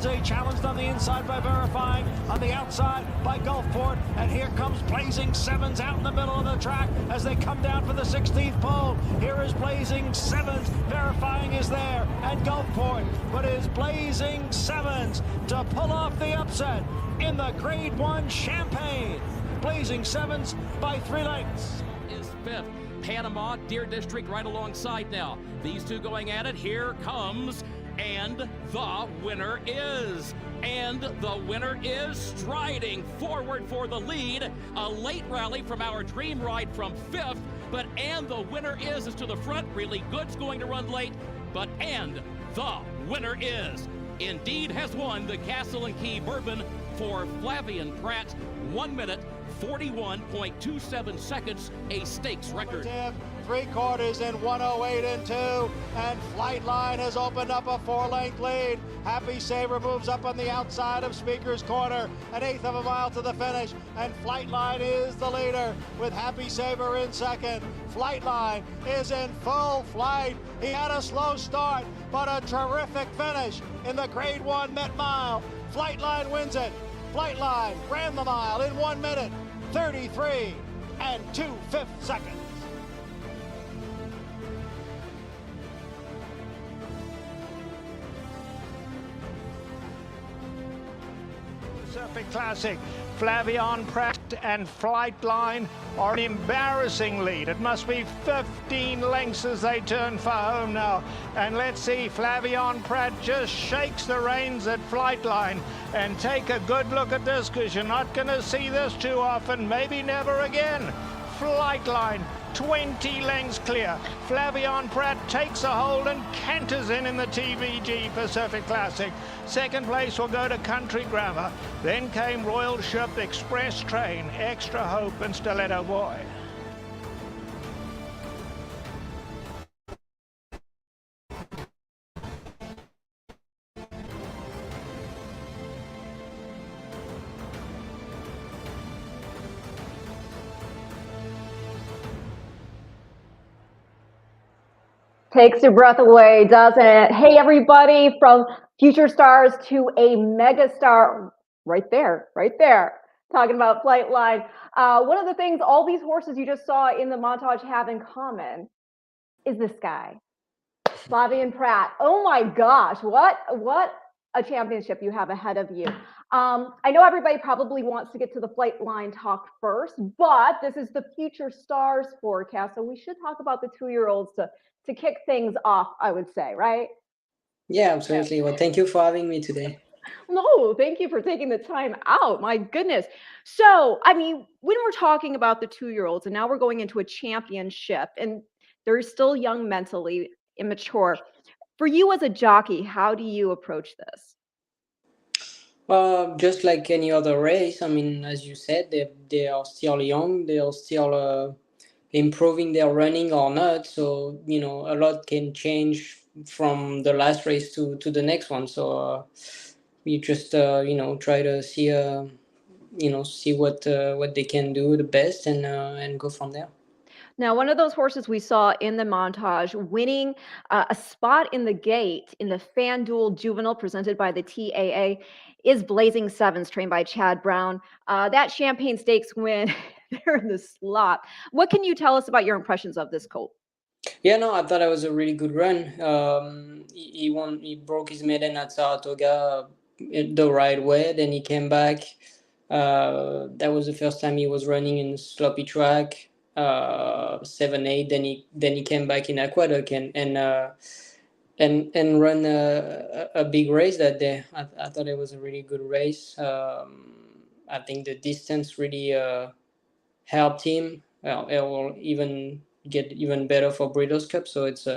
Lindsay challenged on the inside by Verifying, on the outside by Gulfport, and here comes Blazing Sevens out in the middle of the track as they come down for the 16th pole. Here is Blazing Sevens, Verifying is there, and Gulfport, but is Blazing Sevens to pull off the upset in the Grade 1 Champagne. Blazing Sevens by 3 lengths. Is fifth. Panama, Deer District right alongside now. These two going at it. Here comes, and the winner is. And the winner is striding forward for the lead. A late rally from our Dream Ride from fifth, but and the winner is to the front. Really Good's going to run late, but and the winner is. Indeed has won the Castle and Key Bourbon for Flavien Prat. 1 minute, 41.27 seconds, a stakes record. 3/4 in 108 and 2, and Flightline has opened up a 4-length lead. Happy Saver moves up on the outside of Speaker's Corner, an 1/8 of a mile to the finish, and Flightline is the leader with Happy Saver in second. Flightline is in full flight. He had a slow start, but a terrific finish in the Grade 1 Met Mile. Flightline wins it. Flightline ran the mile in 1 minute, 33 and 2/5 seconds. Pacific Classic, Flavien Prat and Flightline are an embarrassing lead. It must be 15 lengths as they turn for home now. And let's see, Flavien Prat just shakes the reins at Flightline. And take a good look at this, because you're not going to see this too often, maybe never again. Flightline, 20 lengths clear. Flavien Prat takes a hold and canters in the TVG Pacific Classic. Second place will go to Country Grammar. Then came Royal Ship, Express Train, Extra Hope, and Stiletto Boy. Takes your breath away, doesn't it? Hey, everybody, from future stars to a mega star, right there, talking about Flightline. One of the things all these horses you just saw in the montage have in common is this guy, Flavien Prat. Oh my gosh, what a championship you have ahead of you. I know everybody probably wants to get to the Flightline talk first, but this is the future stars forecast, so we should talk about the 2-year-olds to kick things off, I would say, right? Yeah, absolutely. Well, thank you for having me today. No, thank you for taking the time out. My goodness. So, I mean, when we're talking about the 2-year-olds, and now we're going into a championship, and they're still young mentally, immature. For you as a jockey, how do you approach this? Just like any other race, I mean, as you said, they are still young. They are still improving their running or not. So, you know, a lot can change from the last race to the next one. So we just, you know, try to see, you know, see what they can do the best and go from there. Now, one of those horses we saw in the montage winning a spot in the gate in the FanDuel Juvenile presented by the TAA is Blazing Sevens, trained by Chad Brown. That Champagne Stakes win, they're in the slot. What can you tell us about your impressions of this colt? Yeah, no, I thought it was a really good run. He won. He broke his maiden at Saratoga the right way. Then he came back. That was the first time he was running in sloppy track. 7-8. Then he came back in Aqueduct and run a big race that day. I thought it was a really good race. I think the distance really helped him. Well, it will even get even better for Breeders' Cup. So it's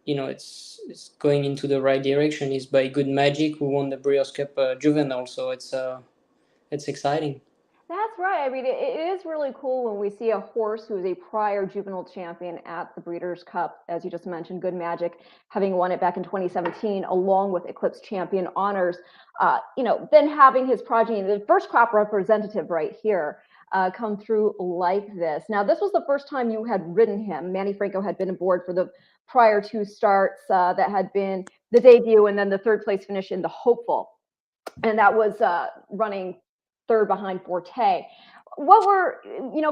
you know, it's going into the right direction. It's by Good Magic who won the Breeders' Cup Juvenile. So it's exciting. That's right. I mean, it is really cool when we see a horse who is a prior juvenile champion at the Breeders' Cup, as you just mentioned, Good Magic, having won it back in 2017, along with Eclipse Champion honors. You know, then having his progeny, the first crop representative right here, come through like this. Now, this was the first time you had ridden him. Manny Franco had been aboard for the prior two starts that had been the debut and then the third place finish in the hopeful. And that was running third behind Forte. What were,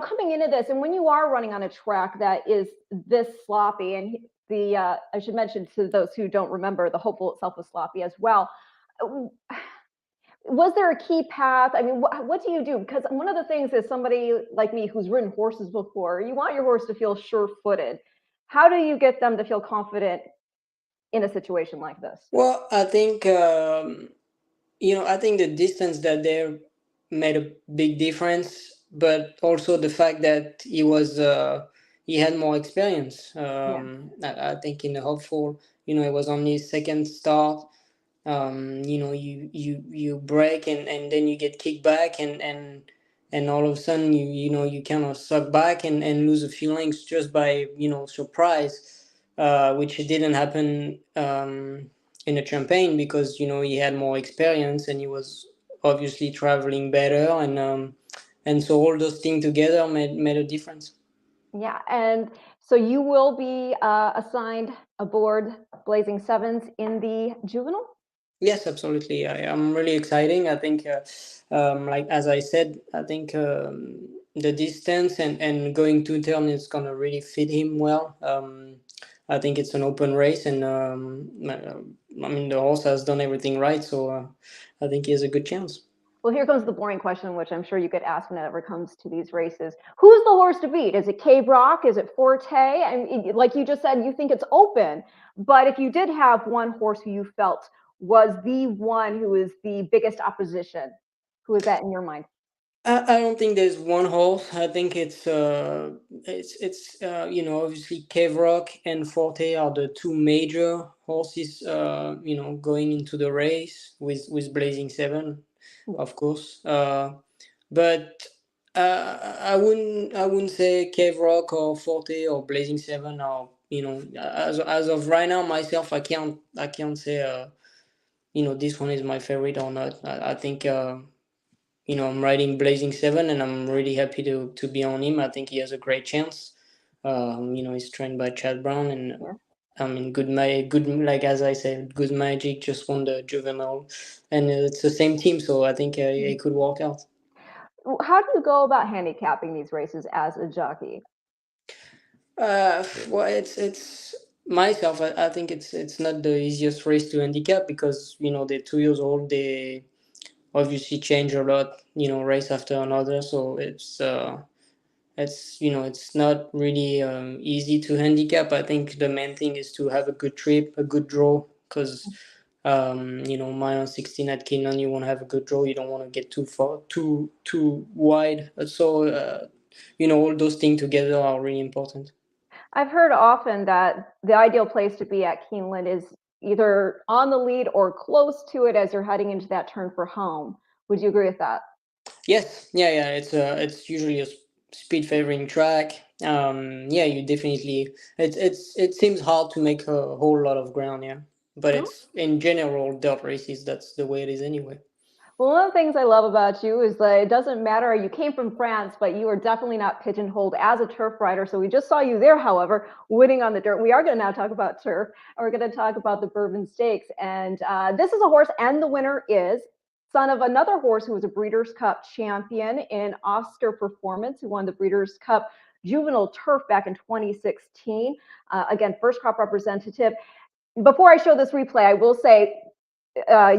coming into this, and when you are running on a track that is this sloppy, and I should mention to those who don't remember, the hopeful itself was sloppy as well. Was there a key path? I mean, what do you do? Because one of the things is, somebody like me who's ridden horses before, you want your horse to feel sure-footed. How do you get them to feel confident in a situation like this? Well, I think I think the distance that there made a big difference, but also the fact that he had more experience. I think in the hopeful, it was only his second start. You break and then you get kicked back and all of a sudden you kind of suck back and lose a few lengths just by surprise, which didn't happen in the champagne because he had more experience and he was obviously traveling better and so all those things together made a difference. Yeah, and so you will be assigned aboard Blazing Sevens in the juvenile? Yes, absolutely. I'm really exciting. I think, like as I said, I think the distance and going to turn is gonna really fit him well. I think it's an open race, and I mean the horse has done everything right, so I think he has a good chance. Well, here comes the boring question, which I'm sure you get asked when it ever comes to these races. Who's the horse to beat? Is it Cave Rock? Is it Forte? And like you just said, you think it's open. But if you did have one horse who you felt was the one who is the biggest opposition, who is that in your mind? I don't think there's one horse. I think it's obviously Cave Rock and Forte are the two major horses going into the race with Blazing Seven, of course. But I wouldn't say Cave Rock or Forte or Blazing Seven are as of right now myself I can't say this one is my favorite or not. I think. I'm riding Blazing Seven, and I'm really happy to be on him. I think he has a great chance. He's trained by Chad Brown, and I mean, good like as I said, Good Magic just won the juvenile, and it's the same team, so I think it could work out. How do you go about handicapping these races as a jockey? Well, it's myself. I think it's not the easiest race to handicap because they're 2 years old. They obviously change a lot, race after another. So it's not really easy to handicap. I think the main thing is to have a good trip, a good draw, because minus 16 at Keeneland, you want to have a good draw. You don't want to get too far, too wide. So all those things together are really important. I've heard often that the ideal place to be at Keeneland is either on the lead or close to it as you're heading into that turn for home. Would you agree with that? Yes, yeah. It's usually a speed favoring track. Yeah, you definitely. It seems hard to make a whole lot of ground, yeah. But No? it's in general dirt races. That's the way it is anyway. Well, one of the things I love about you is that it doesn't matter. You came from France, but you are definitely not pigeonholed as a turf rider. So we just saw you there, however, winning on the dirt. We are going to now talk about turf. And we're going to talk about the Bourbon Stakes. And this is a horse, and the winner is son of another horse who was a Breeders' Cup champion in Oscar Performance, who won the Breeders' Cup Juvenile Turf back in 2016. Again, first crop representative. Before I show this replay, I will say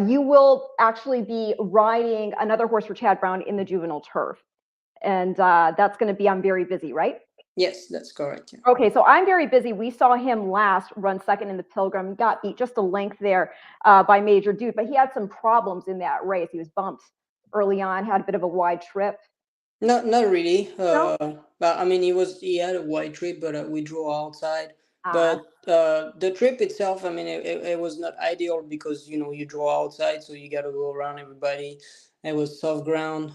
you will actually be riding another horse for Chad Brown in the juvenile turf. And that's going to be I'm Very Busy, right? Yes, that's correct. Yeah. Okay, so I'm Very Busy. We saw him last run second in the Pilgrim, got beat just a length there by Major Dude, but he had some problems in that race. He was bumped early on, had a bit of a wide trip. Not really. No? But I mean, he had a wide trip, but we drew outside. Ah. But the trip itself, I mean, it was not ideal because you draw outside, so you got to go around everybody. It was soft ground.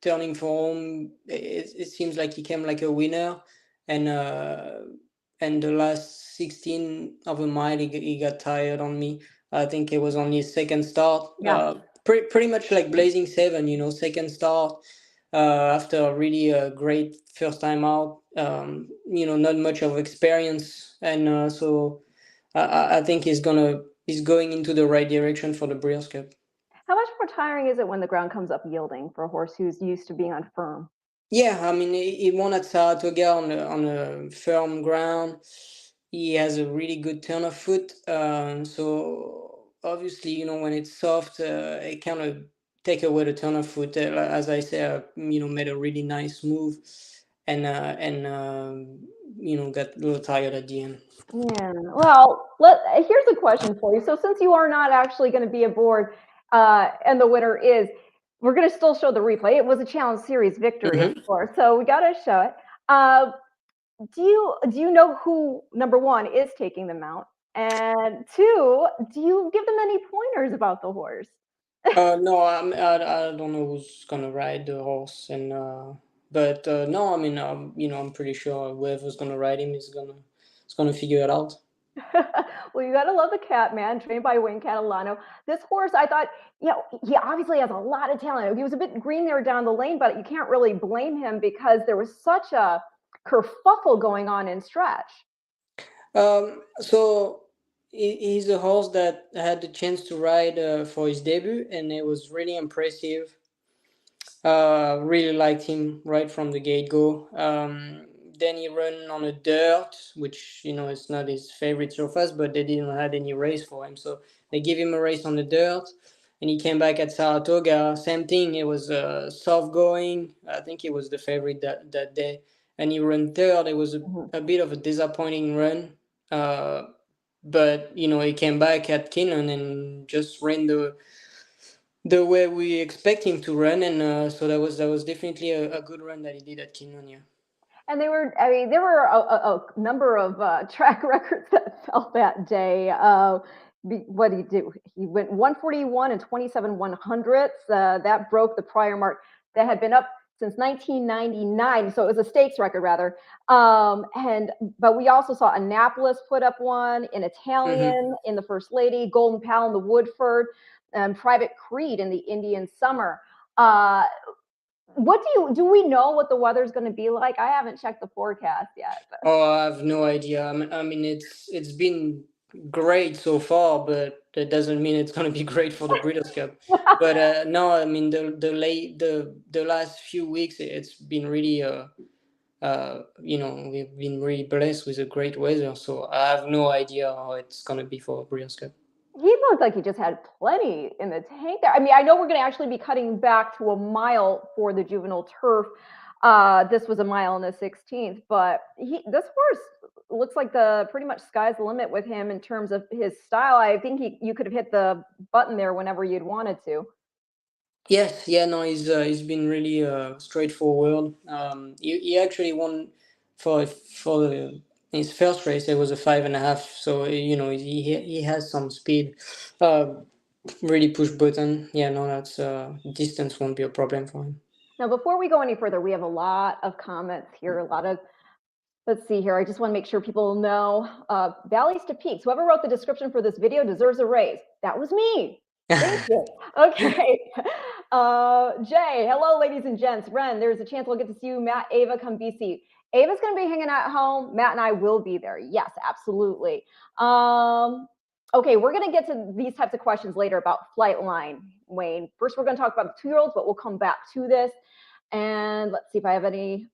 Turning for home, it seems like he came like a winner, and the last 16 of a mile, he got tired on me. I think it was only his second start. Yeah. Pretty much like Blazing Seven, second start. after really a great first time out. Not much of experience, and so I think he's going into the right direction for the Breeders' Cup. How much more tiring is it when the ground comes up yielding for a horse who's used to being on firm? Yeah, I mean, he won at Saratoga on a firm ground. He has a really good turn of foot. So obviously, when it's soft, it kind of take away the turn of foot. As I said, made a really nice move, and got a little tired at the end. Yeah. Well, here's a question for you. So since you are not actually going to be aboard, and the winner is, we're going to still show the replay. It was a Challenge Series victory, of course, so we got to show it. Do you know who, number one, is taking them out, and two, do you give them any pointers about the horse? No, I don't know who's gonna ride the horse, but no, I mean, I'm pretty sure whoever's gonna ride him is gonna figure it out. Well, you got to love the Cat Man, trained by Wayne Catalano. This horse, I thought, he obviously has a lot of talent. He was a bit green there down the lane, but you can't really blame him because there was such a kerfuffle going on in stretch. So he's a horse that had the chance to ride for his debut, and it was really impressive. Really liked him right from the get go. Then he ran on a dirt, which is not his favorite surface, but they didn't have any race for him, so they gave him a race on the dirt, and he came back at Saratoga. Same thing. It was soft going. I think he was the favorite that day, and he ran third. It was a bit of a disappointing run, but he came back at Keeneland and just ran the way we expect him to run, and so that was definitely a good run that he did at Keeneland. Yeah. And there were a number of track records that fell that day. What did he do? He went 141 and 27 100ths. That broke the prior mark that had been up since 1999. So it was a stakes record, rather. But we also saw Annapolis put up one, in Italian in the First Lady, Golden Pal in the Woodford, and Private Creed in the Indian Summer. What do we know what the weather's going to be like? I haven't checked the forecast yet. Oh, I have no idea. I mean, it's been great so far, but that doesn't mean it's going to be great for the Breeders' Cup. But no, I mean the last few weeks it's been really we've been really blessed with a great weather. So I have no idea how it's going to be for Breeders' Cup. He looked like he just had plenty in the tank there. I mean, I know we're going to actually be cutting back to a mile for the juvenile turf. This was a mile in the 16th, but this horse looks like pretty much sky's the limit with him in terms of his style. I think you could have hit the button there whenever you'd wanted to. Yes, yeah, no, he's been really straightforward. He actually won for his first race. It was a 5.5, so he has some speed. Really push button. Yeah, no, that's distance won't be a problem for him. Now, before we go any further, we have a lot of comments here. Let's see here. I just want to make sure people know. Valleys to Peaks. Whoever wrote the description for this video deserves a raise. That was me. Thank you. Okay. Jay, hello, ladies and gents. Ren, there's a chance we'll get to see you, Matt, Ava, come BC. Ava's going to be hanging at home. Matt and I will be there. Yes, absolutely. Okay, we're going to get to these types of questions later about Flightline, Wayne. First, we're going to talk about the 2-year-olds, but we'll come back to this. And let's see if I have any.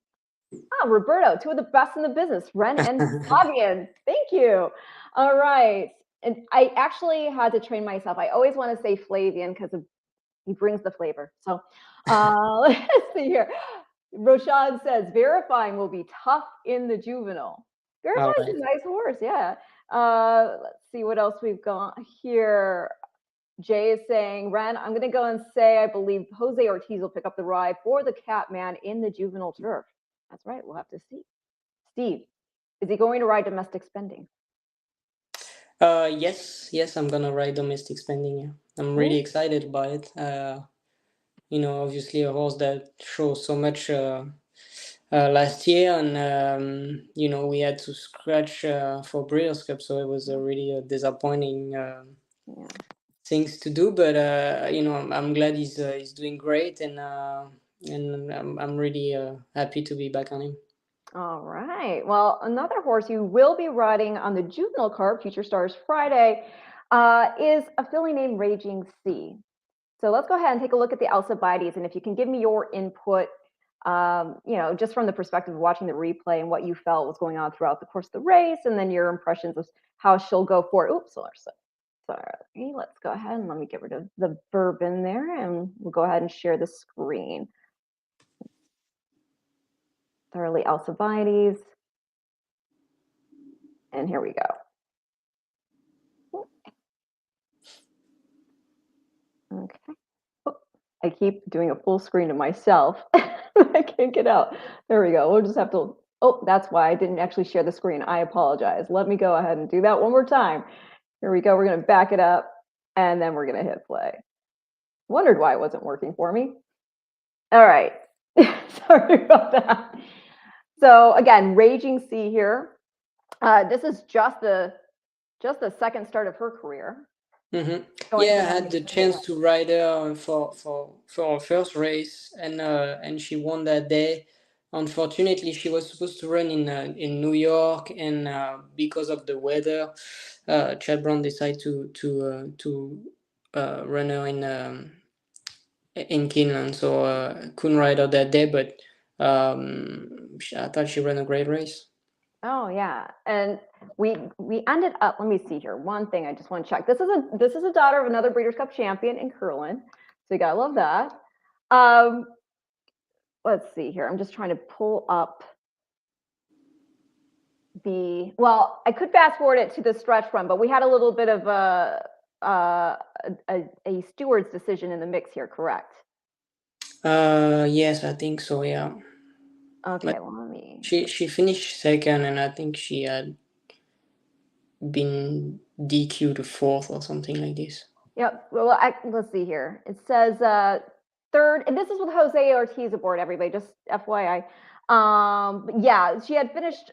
Roberto, two of the best in the business, Ren and Flavien. Thank you. All right. And I actually had to train myself. I always want to say Flavien because he brings the flavor. So let's see here. Roshan says, verifying will be tough in the juvenile. Verifying is a nice horse, yeah. Let's see what else we've got here. Jay is saying, Ren, I'm going to go and say I believe Jose Ortiz will pick up the ride for the Cat Man in the juvenile turf. That's right. We'll have to see. Steve, is he going to ride domestic spending? Yes, I'm gonna ride domestic spending. Yeah, I'm really excited by it. Obviously a horse that shows so much last year, and we had to scratch for Breeders' Cup, so it was a really disappointing things to do. But I'm glad he's doing great, and and I'm really happy to be back on him. All right. Well, another horse you will be riding on the juvenile card, Future Stars Friday, is a filly named Raging Sea. So let's go ahead and take a look at the Alcibiades, and if you can give me your input, just from the perspective of watching the replay and what you felt was going on throughout the course of the race, and then your impressions of how she'll go for it. Oops, sorry. Let's go ahead and let me get rid of the bourbon there, and we'll go ahead and share the screen. Thoroughly Alcibiades. And here we go. Okay. Oh, I keep doing a full screen of myself. I can't get out. There we go. We'll just have to, oh, that's why I didn't actually share the screen. I apologize. Let me go ahead and do that one more time. Here we go. We're going to back it up, and then we're going to hit play. Wondered why it wasn't working for me. All right. Sorry about that. So again, Raging Sea here. This is just the second start of her career. Mm-hmm. Yeah, I had the chance to ride her for our first race, and she won that day. Unfortunately, she was supposed to run in New York, and because of the weather, Chad Brown decided to run her in Keeneland, so couldn't ride her that day. But I thought she ran a great race. Oh yeah, and we ended up. Let me see here. One thing I just want to check. This is a daughter of another Breeders' Cup champion in curling, so you gotta love that. Let's see here. I'm just trying to pull up well, I could fast forward it to the stretch run, but we had a little bit of a steward's decision in the mix here, correct? Yes, I think so. Yeah. Okay, well, let me. She finished second, and I think she had been DQ'd fourth or something like this. Yep. Well, let's see here. It says third, and this is with Jose Ortiz aboard. Everybody, just FYI. Yeah, she had finished.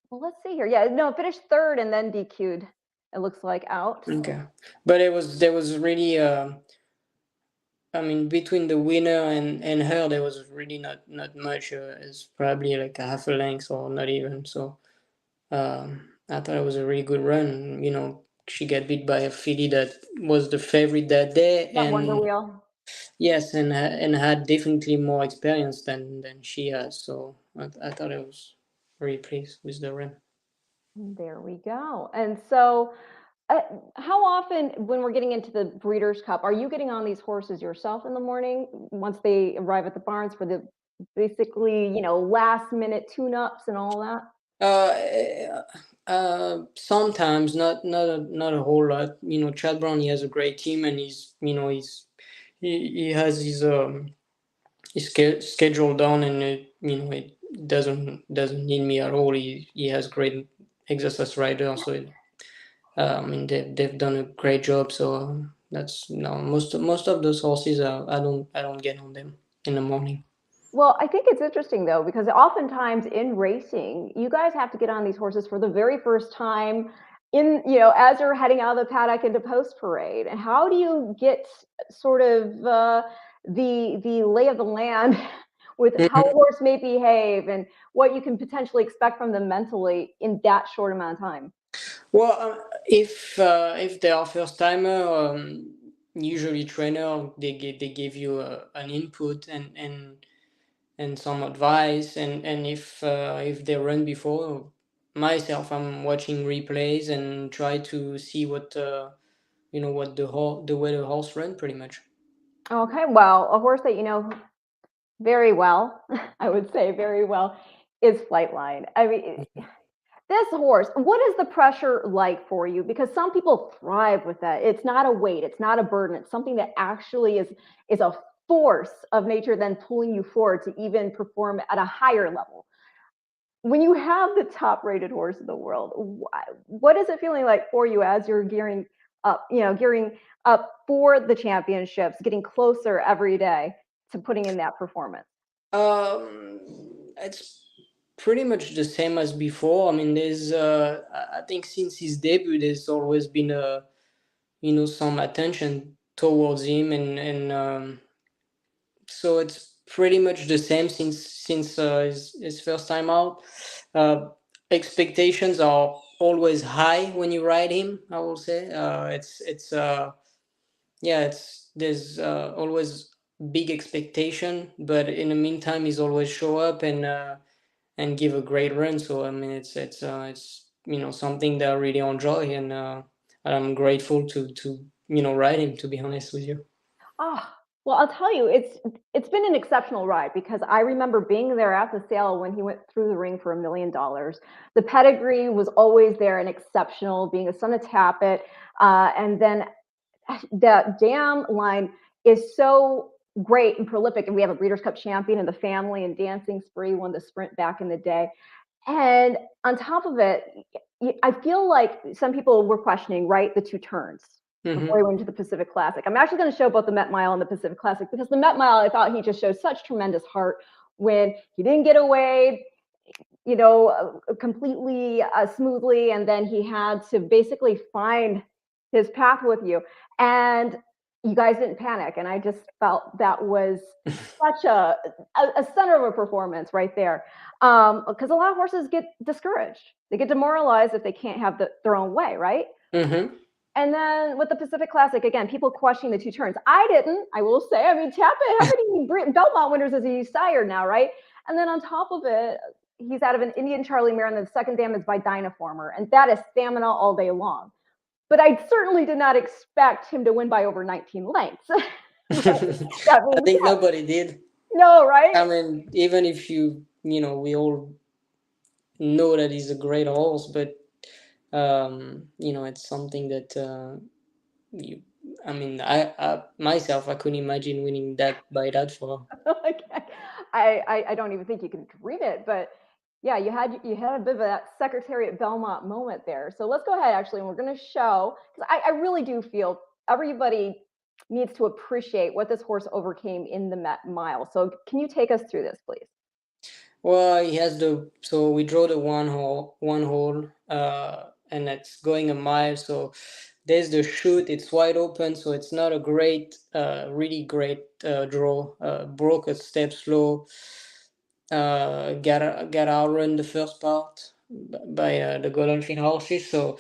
Well, let's see here. Yeah, no, finished third and then DQ'd. It looks like out. Okay, but there was really I mean, between the winner and her, there was really not much. It's probably like a half a length or not even. So I thought it was a really good run. You know, she got beat by a filly that was the favorite that day, That and Wonder Wheel. yes, and had definitely more experience than she has. So I thought I was very pleased with the run. There we go. And so, how often, when we're getting into the Breeders' Cup, are you getting on these horses yourself in the morning once they arrive at the barns for the basically, last minute tune-ups and all that? Sometimes not a whole lot. You know, Chad Brown, he has a great team, and he has his schedule down, and it doesn't need me at all. He has great exercise rider, so I mean they've done a great job. So that's most of those horses I don't get on them in the morning. Well, I think it's interesting though, because oftentimes in racing, you guys have to get on these horses for the very first time as you're heading out of the paddock into post parade. And how do you get sort of the lay of the land with how a horse may behave and what you can potentially expect from them mentally in that short amount of time? Well, if they are first timer, usually trainer they give you an input and some advice, and if they run before, myself I'm watching replays and try to see what what the way the horse ran pretty much. Okay, well, a horse that you know very well, I would say very well, is Flightline. I mean, this horse, what is the pressure like for you? Because some people thrive with that. It's not a weight, it's not a burden. It's something that actually is a force of nature then pulling you forward to even perform at a higher level. When you have the top rated horse in the world, what is it feeling like for you as you're gearing up for the championships, getting closer every day to putting in that performance? It's pretty much the same as before. I mean, there's I think since his debut, there's always been some attention towards him, and so it's pretty much the same since his first time out. Expectations are always high when you ride him, I will say. It's yeah, it's there's always big expectation, but in the meantime he's always show up and give a great run. So I mean, it's something that I really enjoy, and I'm grateful to ride him. To be honest with you. Oh, well, I'll tell you, it's been an exceptional ride because I remember being there at the sale when he went through the ring for $1 million. The pedigree was always there and exceptional, being a son of Tappet, and then the dam line is so great and prolific, and we have a Breeders' Cup champion in the family, and Dancing Spree won the sprint back in the day. And on top of it, I feel like some people were questioning, right, the two turns before he went to the Pacific Classic. I'm actually going to show both the Met Mile and the Pacific Classic because the Met Mile, I thought he just showed such tremendous heart when he didn't get away, completely smoothly, and then he had to basically find his path with you, and you guys didn't panic, and I just felt that was such a center of a performance right there, because a lot of horses get discouraged, they get demoralized if they can't have their own way, right? Mm-hmm. And then with the Pacific Classic, again, people questioning the two turns. I didn't, I will say. I mean, Tappet, how many Belmont winners is he sired now, right? And then on top of it, he's out of an Indian Charlie Mare, and the second dam is by Dynaformer, and that is stamina all day long. But I certainly did not expect him to win by over 19 lengths. I think nobody did. No, right? I mean, even if we all know that he's a great horse, but it's something that I myself, I couldn't imagine winning that by that far. Okay. I don't even think you can dream it, but yeah, you had a bit of that Secretariat Belmont moment there. So let's go ahead, actually, and we're going to show, because I really do feel everybody needs to appreciate what this horse overcame in the Met Mile. So can you take us through this, please? Well, he has so we draw the one hole, and it's going a mile. So there's the chute, it's wide open, so it's not a great, really great draw. Broke a step slow, got outrun the first part by the Godolphin horses. So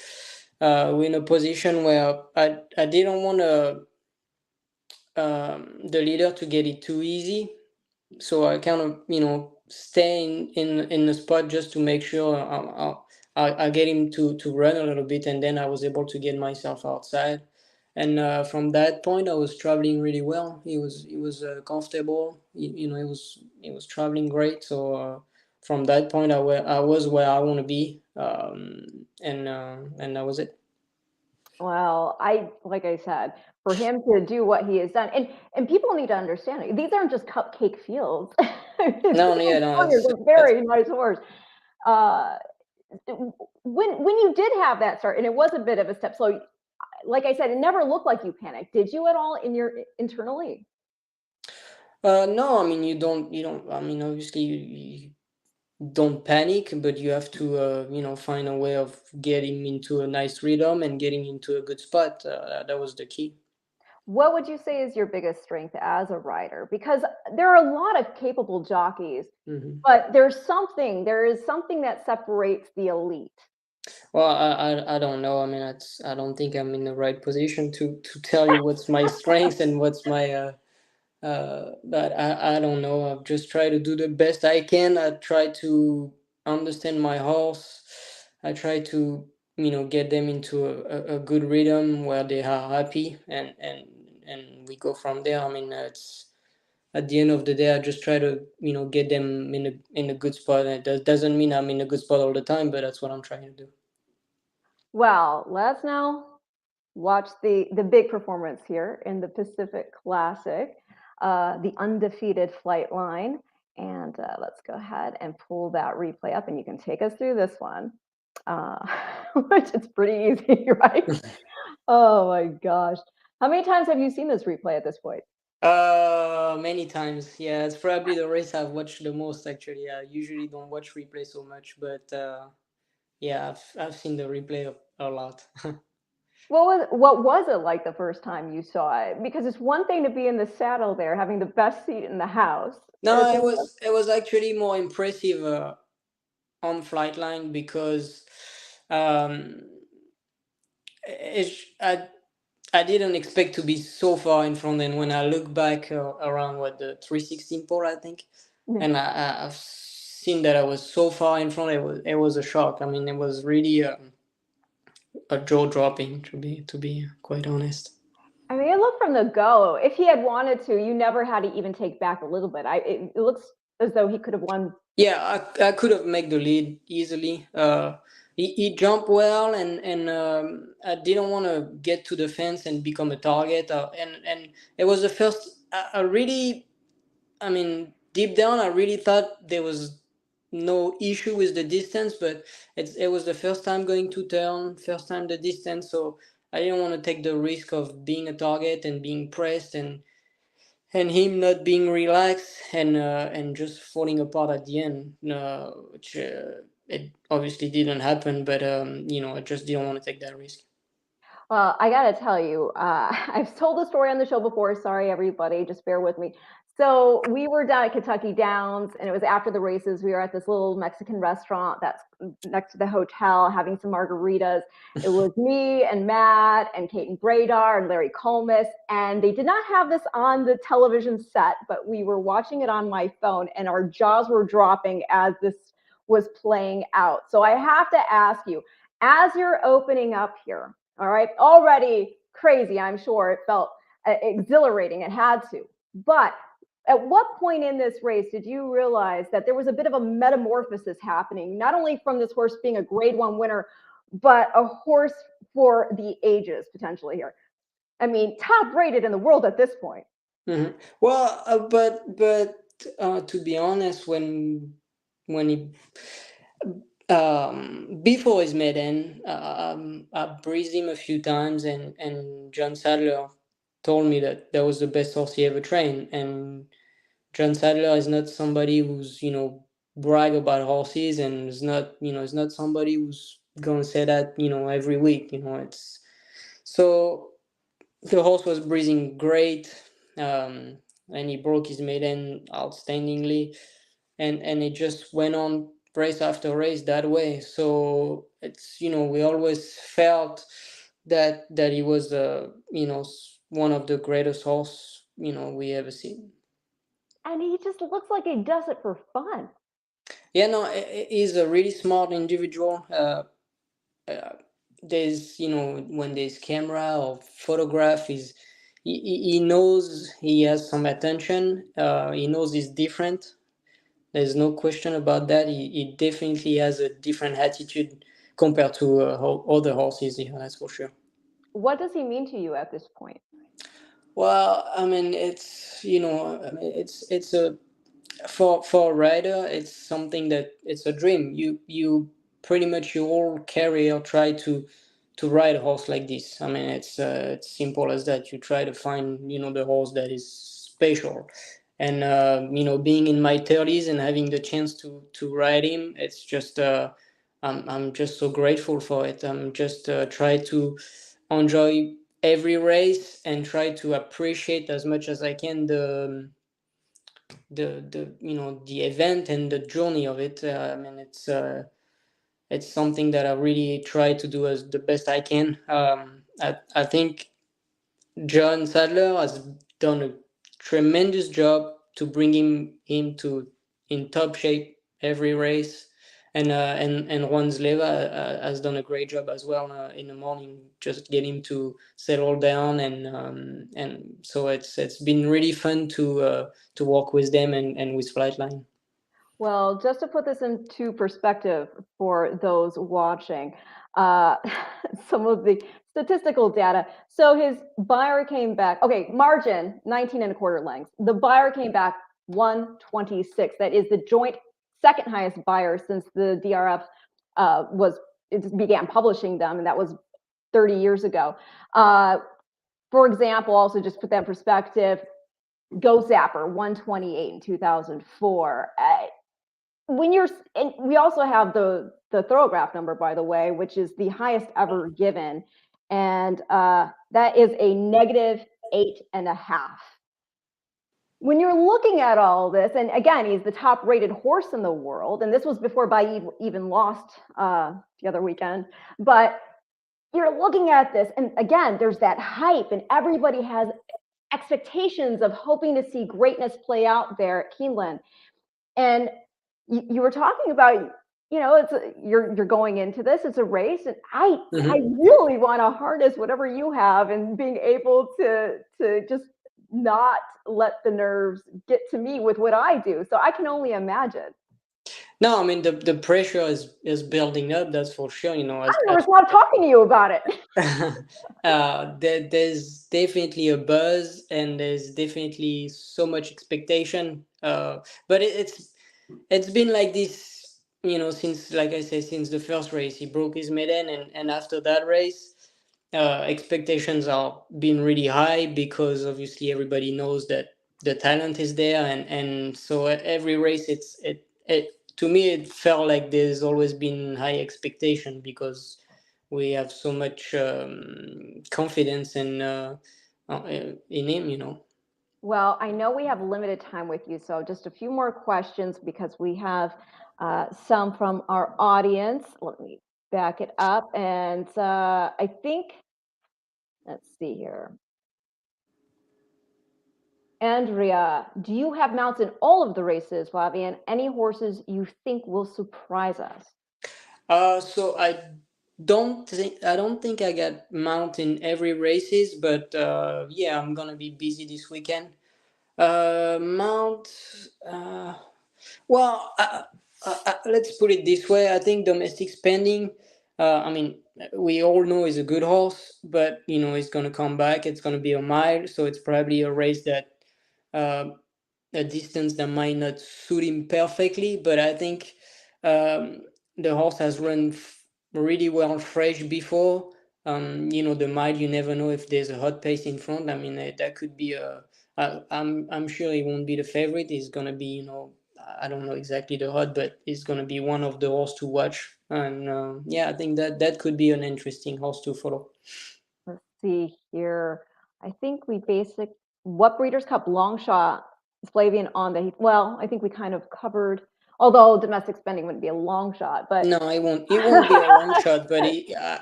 we're in a position where I didn't want the leader to get it too easy. So I kind of stay in the spot just to make sure I get him to run a little bit, and then I was able to get myself outside. And from that point, I was traveling really well. He was comfortable. He was traveling great. So from that point, I was where I want to be, and that was it. Well, like I said, for him to do what he has done, and people need to understand, these aren't just cupcake fields. No, It's a very nice horse. When you did have that start, and it was a bit of a step slow, like I said, it never looked like you panicked. Did you at all internally? No, I mean you don't. I mean, obviously you don't panic, but you have to find a way of getting into a nice rhythm and getting into a good spot. That was the key. What would you say is your biggest strength as a rider? Because there are a lot of capable jockeys, but there is something that separates the elite. Well, I don't know. I mean, I don't think I'm in the right position to tell you what's my strength and what's my but I don't know. I've just tried to do the best I can. I try to understand my horse. I try to get them into a good rhythm where they are happy, and we go from there. I mean, it's at the end of the day, I just try to get them in a good spot. And it doesn't mean I'm in a good spot all the time, but that's what I'm trying to do. Well, let's now watch the big performance here in the Pacific Classic, the undefeated Flightline. And let's go ahead and pull that replay up, and you can take us through this one, which is pretty easy, right? Oh my gosh. How many times have you seen this replay at this point? Many times. Yeah, it's probably the race I've watched the most, actually. I usually don't watch replay so much, but yeah, I've seen the replay a lot. What was it like the first time you saw it? Because it's one thing to be in the saddle there, having the best seat in the house. No, it was actually more impressive on Flightline because um, I didn't expect to be so far in front. And when I look back around what the 316 pole, I think, and I've seen that I was so far in front, it was a shock. I mean, it was really a jaw dropping to be quite honest. I mean, it looked from the go. If he had wanted to, you never had to even take back a little bit. It looks as though he could have won. Yeah, I could have made the lead easily. He jumped well, and I didn't want to get to the fence and become a target. And it was the first. I really, I mean, deep down, I really thought there was no issue with the distance, but it was the first time going to turn, first time the distance, so I didn't want to take the risk of being a target and being pressed, and him not being relaxed and just falling apart at the end, which it obviously didn't happen, but I just didn't want to take that risk. Well, I got to tell you, I've told the story on the show before. Sorry, everybody, just bear with me. So we were down at Kentucky Downs, and it was after the races. We were at this little Mexican restaurant that's next to the hotel having some margaritas. It was me and Matt and Kate and Bradar and Larry Colmus, and they did not have this on the television set, but we were watching it on my phone, and our jaws were dropping as this was playing out. So I have to ask you, as you're opening up here, all right, already crazy, I'm sure it felt exhilarating, it had to, but at what point in this race did you realize that there was a bit of a metamorphosis happening, not only from this horse being a grade 1 winner, but a horse for the ages potentially here? I mean, top rated in the world at this point. Mm-hmm. Well, but to be honest, when he before his maiden, I breezed him a few times, and John Sadler told me that was the best horse he ever trained. And John Sadler is not somebody who's brag about horses, and is not somebody who's gonna say that every week. It's so the horse was breathing great, and he broke his maiden outstandingly, and it just went on race after race that way. So it's we always felt that he was one of the greatest horse we ever seen. And he just looks like he does it for fun. Yeah, no, he's a really smart individual. There's when there's camera or photograph, he knows he has some attention. He knows he's different. There's no question about that. He definitely has a different attitude compared to other horses. Yeah, that's for sure. What does he mean to you at this point? Well, I mean, it's a for a rider, it's something that it's a dream. You pretty much your whole career try to ride a horse like this. I mean, it's simple as that. You try to find the horse that is special, and being in my 30s and having the chance to ride him, it's just I'm just so grateful for it. I'm just try to enjoy every race and try to appreciate as much as I can the event and the journey of it. I mean, it's something that I really try to do as the best I can. I think John Sadler has done a tremendous job to bring him to in top shape every race, and Juan Zleva has done a great job as well in the morning, just get him to settle down, and so it's been really fun to work with them and with Flightline. Well, just to put this into perspective for those watching, uh, some of the statistical data. So his buyer came back, okay, margin 19 and a quarter lengths. The buyer came back 126. That is the joint second highest buyer since the DRF began publishing them, and that was 30 years ago. For example, also just put that in perspective, Go Zapper 128 in 2004. And we also have the Thorograph number, by the way, which is the highest ever given, and that is a -8.5. When you're looking at all this, and again, he's the top rated horse in the world, and this was before Baid even lost the other weekend, but you're looking at this, and again, there's that hype, and everybody has expectations of hoping to see greatness play out there at Keeneland. And you were talking about, you're going into this, it's a race, and I really want to harness whatever you have and being able to just not let the nerves get to me with what I do. So I can only imagine. No, I mean the pressure is building up. That's for sure. I'm nervous not talking to you about it. There's definitely a buzz, and there's definitely so much expectation. But it's been like this, since, like I said, since the first race. He broke his maiden, and after that race, expectations are being really high, because obviously everybody knows that the talent is there, and so every race, it to me, it felt like there's always been high expectation, because we have so much confidence in him. Well, I know we have limited time with you, so just a few more questions, because we have some from our audience. Let me back it up, and I think, let's see here. Andrea, do you have mounts in all of the races, Flavien? Any horses you think will surprise us? So I don't think I got mount in every races, but yeah, I'm gonna be busy this weekend. Mount, well, let's put it this way. I think domestic spending. I mean, we all know he's a good horse, but he's gonna come back. It's gonna be a mile, so it's probably a race that. A distance that might not suit him perfectly, but I think the horse has run really well fresh before. The mile, you never know if there's a hot pace in front. I mean, that could be I'm sure he won't be the favorite. He's gonna be, I don't know exactly the hot, but he's gonna be one of the horse to watch. And yeah, I think that could be an interesting horse to follow. Let's see here. I think what Breeders' Cup long shot is Flavien on the, well, I think we kind of covered, although domestic spending wouldn't be a long shot, but. No, it won't be a long shot, but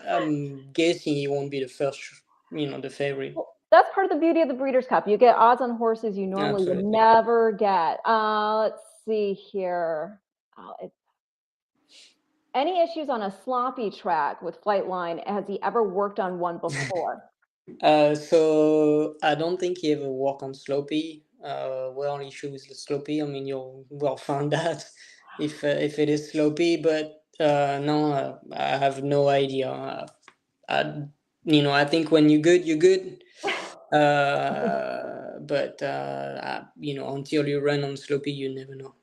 I'm guessing he won't be the first, the favorite. That's part of the beauty of the Breeders' Cup. You get odds on horses you normally would never get. Let's see here. Any issues on a sloppy track with Flightline? Has he ever worked on one before? So I don't think he ever worked on sloppy. Well, issue with the sloppy. I mean, you'll well find that if it is sloppy, but no, I have no idea. I think when you're good, you're good. But until you run on sloppy, you never know.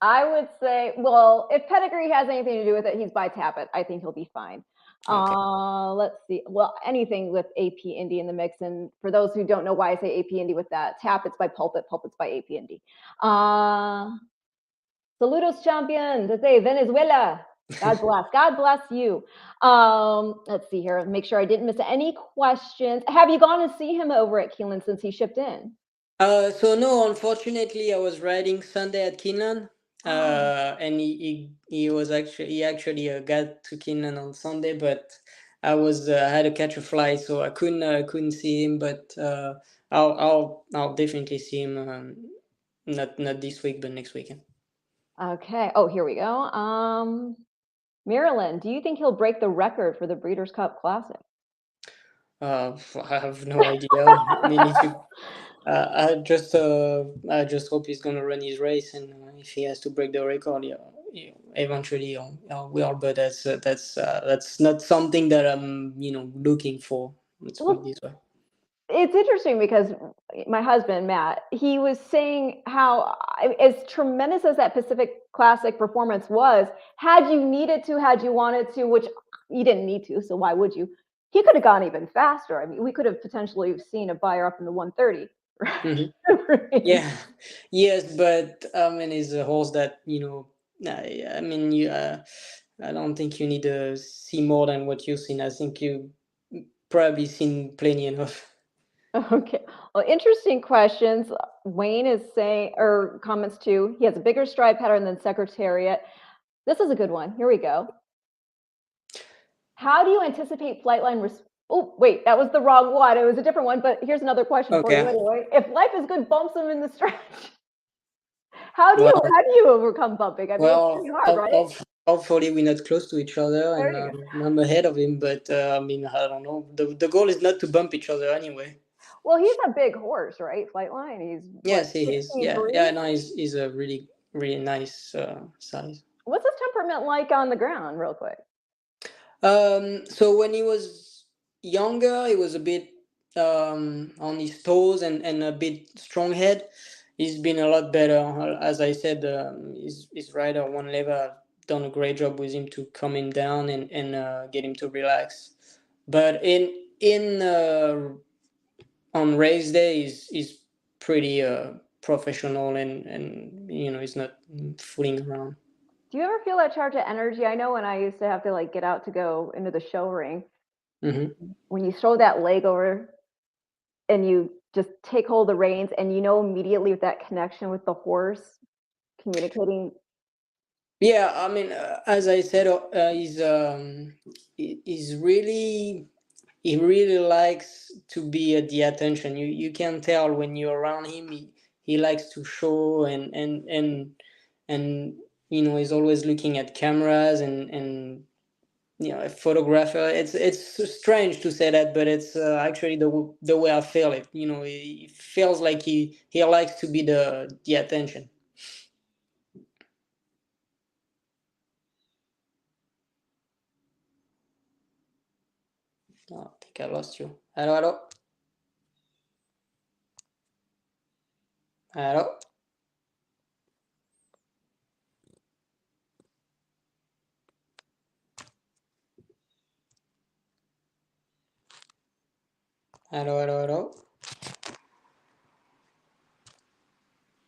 I would say, well, if pedigree has anything to do with it, he's by Tappet. I think he'll be fine. Okay. Let's see. Well, anything with AP Indy in the mix. And for those who don't know why I say AP Indy with that, Tappet's by Pulpit, Pulpit's by AP Indy. Saludos, champion, desde Venezuela. God bless. God bless you. Let's see here. Make sure I didn't miss any questions. Have you gone to see him over at Keeneland since he shipped in? So no, unfortunately, I was riding Sunday at Keeneland. And he actually got to Keeneland on Sunday, but I had to catch a flight, so I couldn't see him. But I'll definitely see him. Not this week, but next weekend. Okay. Oh, here we go. Marilyn, do you think he'll break the record for the Breeders' Cup Classic? I have no idea. I mean, I just hope he's gonna run his race, and if he has to break the record, eventually will. But that's not something that I'm looking for. Let's put it this way. It's interesting because my husband Matt, he was saying how, as tremendous as that Pacific Classic performance was, had you needed to, had you wanted to, which you didn't need to, so why would you? He could have gone even faster. I mean, we could have potentially seen a buyer up in the 130. Right? Yeah, yes, but I mean, it's a horse that I mean, I don't think you need to see more than what you've seen. I think you probably seen plenty enough. Okay. Well, interesting questions. Wayne is saying, or comments too, he has a bigger stride pattern than Secretariat. This is a good one. Here we go. How do you anticipate Flightline? Oh, wait, that was the wrong one. It was a different one, but here's another question for you Okay. anyway. If life is good, bumps them in the stretch. How do Well, you overcome bumping? I mean, it's pretty well, hard, right? hopefully we're not close to each other, There and you go. I'm ahead of him. But I mean, I don't know. The goal is not to bump each other anyway. Well, he's a big horse, right? Flightline. He's what, Yes, he is. 16'3"? Yeah. No, he's a really nice size. What's his temperament like on the ground, real quick? So when he was younger, he was a bit on his toes and a bit strong head. He's been a lot better. As I said, his rider one level have done a great job with him to calm him down and get him to relax. But in on race day, he's pretty professional and he's not fooling around. Do you ever feel that charge of energy? I know when I used to have to like get out to go into the show ring, Mm-hmm. when you throw that leg over and you just take hold of the reins and you know immediately with that connection with the horse communicating. Yeah, I mean, as I said, he's really he really likes to be at the attention. You can tell when you're around him. He likes to show and he's always looking at cameras and a photographer. It's strange to say that, but it's actually the way I feel it. It feels like he likes to be the attention. Oh, I think I lost you. Hello, hello. Hello. Hello, hello, hello.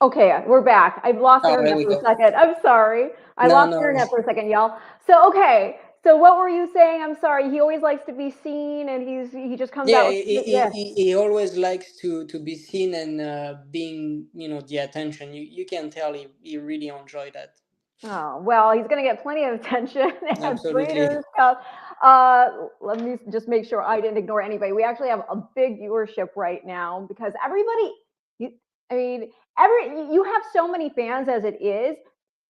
Okay, we're back. I've lost Oh, there internet we for a go. second. I'm sorry. I No, lost no. internet for a second, y'all. So, okay. So what were you saying? I'm sorry. He always likes to be seen and he just comes Yeah, out with, yeah. he always likes to be seen and being, the attention. You can tell he really enjoyed that. Oh, well, he's going to get plenty of attention at Absolutely. Breeders' Cup. Let me just make sure I didn't ignore anybody. We actually have a big viewership right now because everybody, you have so many fans as it is.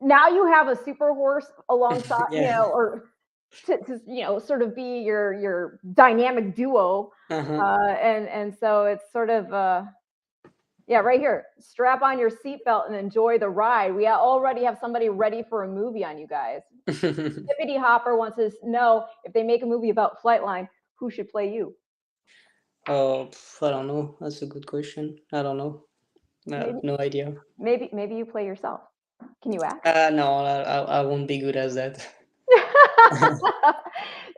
Now you have a super horse alongside, Yeah. or to sort of be your dynamic duo. Uh-huh. And so it's sort of, yeah, right here. Strap on your seatbelt and enjoy the ride. We already have somebody ready for a movie on you guys. Tippity Hopper wants to know if they make a movie about Flightline, who should play you? Oh, I don't know. That's a good question. I don't know. No idea. Maybe you play yourself. Can you act? No, I won't be good as that.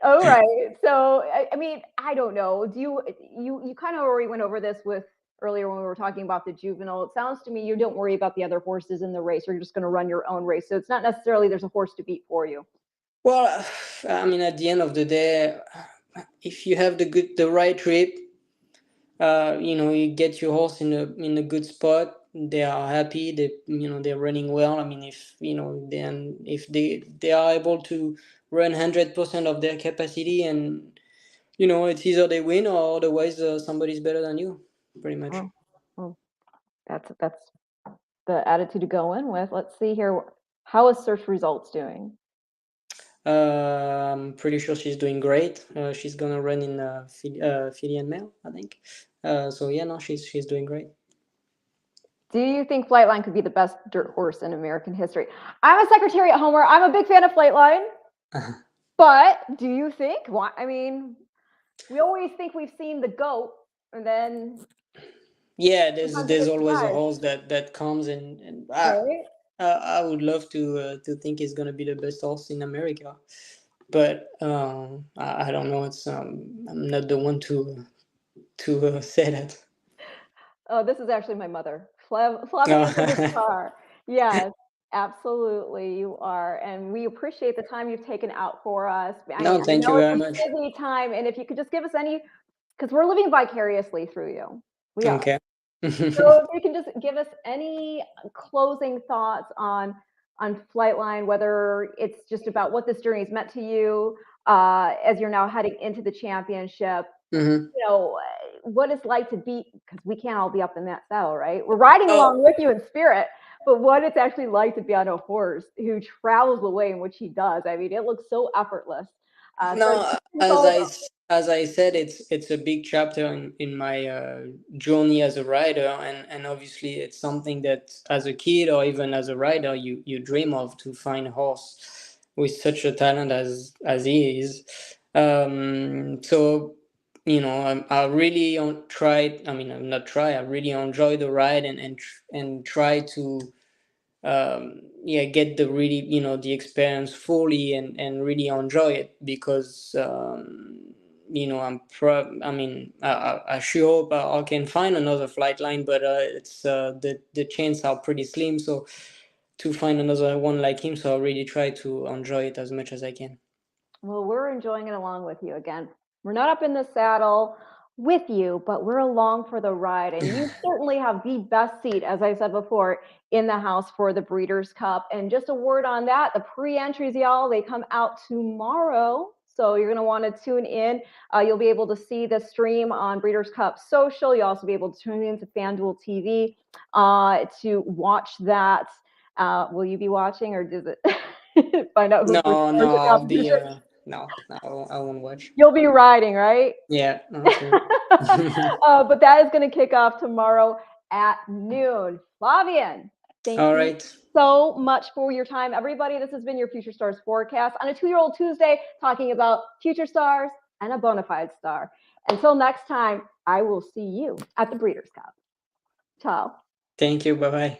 All right. So I mean, I don't know. Do you kind of already went over this with earlier when we were talking about the juvenile. It sounds to me you don't worry about the other horses in the race. You're just going to run your own race. So it's not necessarily there's a horse to beat for you. Well, I mean, at the end of the day, if you have the right trip, you get your horse in a good spot. They are happy. They're running well. I mean, if they are able to run 100% of their capacity, and it's either they win or otherwise somebody's better than you, pretty much. Well, that's the attitude to go in with. Let's see here. How is search results doing? I'm pretty sure she's doing great. She's gonna run in Filian Male, I think. So yeah, no, she's doing great. Do you think Flightline could be the best dirt horse in American history? I'm a Secretariat homer. I'm a big fan of Flightline. But do you think? I mean, we always think we've seen the goat, and then yeah, there's always a horse that comes and right? I would love to think he's gonna be the best horse in America, but I don't know. It's I'm not the one to say that. Oh, this is actually my mother, Flavien Prat. Yes, absolutely, you are, and we appreciate the time you've taken out for us. No, I thank you know it's very a much. busy time, and if you could just give us any because we're living vicariously through you. We are. Okay. So if you can just give us any closing thoughts on Flightline, whether it's just about what this journey has meant to you as you're now heading into the championship. Mm-hmm. You know, what it's like to be, because we can't all be up in that saddle, right? We're riding Oh. along with you in spirit, but what it's actually like to be on a horse who travels the way in which he does. I mean, it looks so effortless. No, as I said, it's a big chapter in my journey as a rider, and obviously it's something that as a kid or even as a rider you dream of, to find a horse with such a talent as he is. So I really tried. I mean, I'm not try. I really enjoy the ride and try to get the really the experience fully and really enjoy it, because I sure hope I can find another Flightline, but it's the chance are pretty slim, so to find another one like him, so I really try to enjoy it as much as I can. Well, we're enjoying it along with you. Again, we're not up in the saddle with you, but we're along for the ride. And you certainly have the best seat, as I said before, in the house for the Breeders' Cup. And just a word on that, the pre-entries, y'all, they come out tomorrow. So you're going to want to tune in. You'll be able to see the stream on Breeders' Cup Social. You'll also be able to tune into FanDuel TV to watch that. Will you be watching, or does it find out who? No, I'll be... No, I won't watch. You'll be riding, right? Yeah, sure. But that is going to kick off tomorrow at noon. Flavien, thank you so much for your time. Everybody, this has been your Future Stars Forecast on a 2-year-old Tuesday, talking about future stars and a bona fide star. Until next time, I will see you at the Breeders' Cup. Ciao. Thank you. Bye-bye.